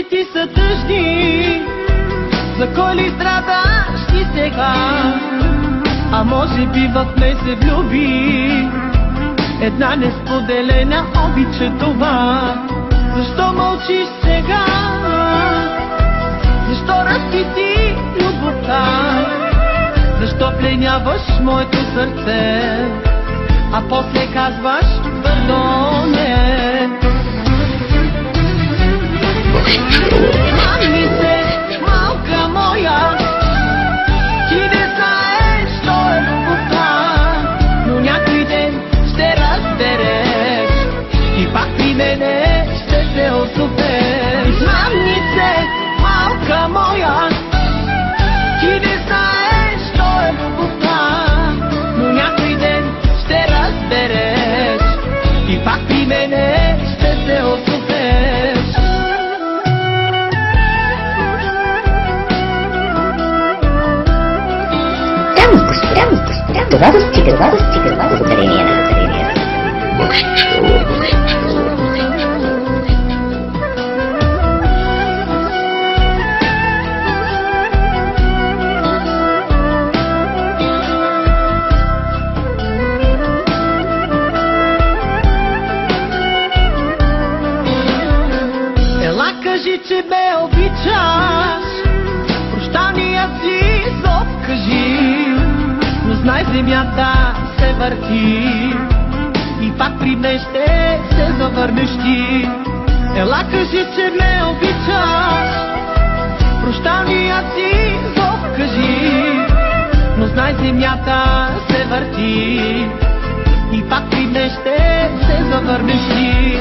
Ти са тъжни, за кой ли страдаш ти сега? А може би в мен се влюби една несподелена обича това. Защо мълчиш сега? Защо разпити любовта? Защо пленяваш моето сърце, а после казваш твърдо не? Мамице, малка моя, ти не знаеш, що е любовта, но някой ден ще разбереш и пак при мене ще се озовеш. Мамице, малка моя, ти не знаеш, що е любовта, но някой ден ще разбереш и пак при мене ще се озовеш. Това достига благодарение на Ела, кажи, че ме обичаш, прощания си зов кажи. Знай, земята се върти и пак при мен ще се завърнеш ти. Ела, кажи, че ме обичаш, прощания си зов кажи. Но знай, земята се върти и пак при мен ще се завърнеш ти.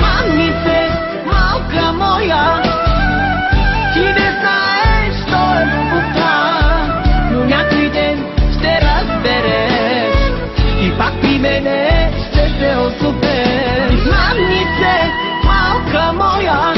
Мамице, малка моя, ти не знаеш, що е любовта, но някой ден ще разбереш и пак при мене ще се озовеш. Мамице, малка моя,